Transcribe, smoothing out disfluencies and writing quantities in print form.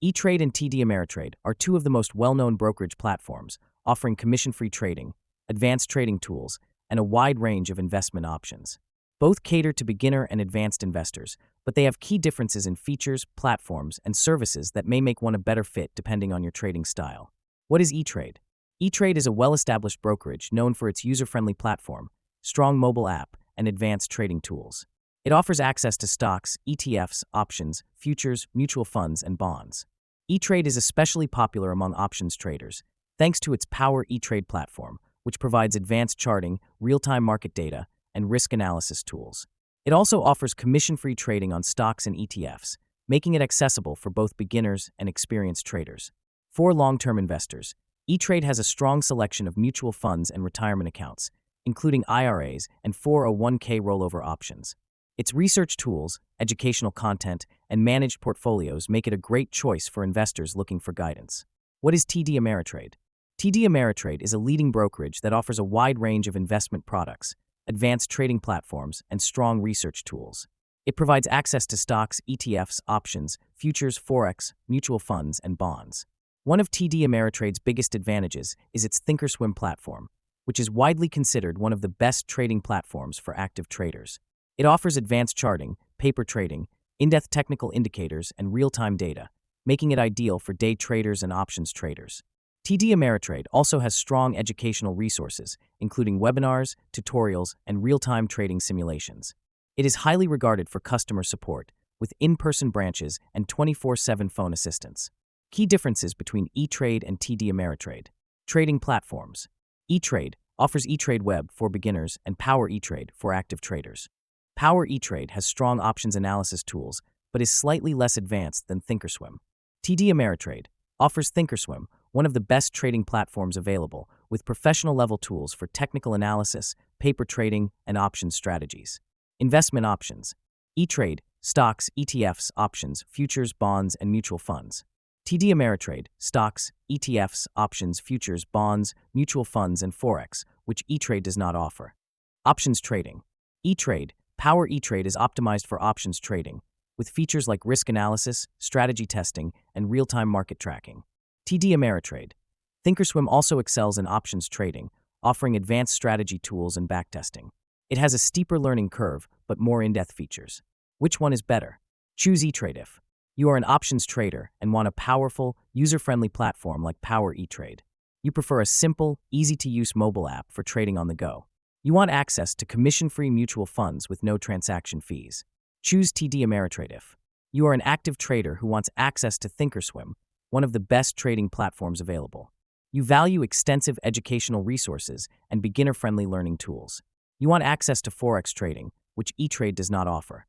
etrade and TD Ameritrade are two of the most well-known brokerage platforms, offering commission-free trading, advanced trading tools, and a wide range of investment options. Both cater to beginner and advanced investors, but they have key differences in features, platforms, and services that may make one a better fit depending on your trading style. What is etrade? etrade is a well-established brokerage known for its user-friendly platform, strong mobile app, and advanced trading tools. It offers access to stocks, ETFs, options, futures, mutual funds, and bonds. etrade is especially popular among options traders, thanks to its Power etrade platform, which provides advanced charting, real-time market data, and risk analysis tools. It also offers commission-free trading on stocks and ETFs, making it accessible for both beginners and experienced traders. For long-term investors, etrade has a strong selection of mutual funds and retirement accounts, including IRAs and 401k rollover options. Its research tools, educational content, and managed portfolios make it a great choice for investors looking for guidance. What is TD Ameritrade? TD Ameritrade is a leading brokerage that offers a wide range of investment products, advanced trading platforms, and strong research tools. It provides access to stocks, ETFs, options, futures, forex, mutual funds, and bonds. One of TD Ameritrade's biggest advantages is its thinkorswim platform, which is widely considered one of the best trading platforms for active traders. It offers advanced charting, paper trading, in-depth technical indicators, and real-time data, making it ideal for day traders and options traders. TD Ameritrade also has strong educational resources, including webinars, tutorials, and real-time trading simulations. It is highly regarded for customer support, with in-person branches and 24/7 phone assistance. Key differences between etrade and TD Ameritrade. Trading platforms. etrade offers etrade web for beginners and Power etrade for active traders. Power etrade has strong options analysis tools, but is slightly less advanced than thinkorswim. TD Ameritrade offers thinkorswim, one of the best trading platforms available, with professional-level tools for technical analysis, paper trading, and options strategies. Investment options. etrade, stocks, ETFs, options, futures, bonds, and mutual funds. TD Ameritrade, stocks, ETFs, options, futures, bonds, mutual funds, and forex, which etrade does not offer. Options trading. etrade, Power etrade is optimized for options trading, with features like risk analysis, strategy testing, and real-time market tracking. TD Ameritrade. thinkorswim also excels in options trading, offering advanced strategy tools and backtesting. It has a steeper learning curve, but more in-depth features. Which one is better? Choose etrade if you are an options trader and want a powerful, user-friendly platform like Power etrade. You prefer a simple, easy-to-use mobile app for trading on the go. You want access to commission-free mutual funds with no transaction fees. Choose TD Ameritrade if you are an active trader who wants access to thinkorswim, one of the best trading platforms available. You value extensive educational resources and beginner-friendly learning tools. You want access to forex trading, which etrade does not offer.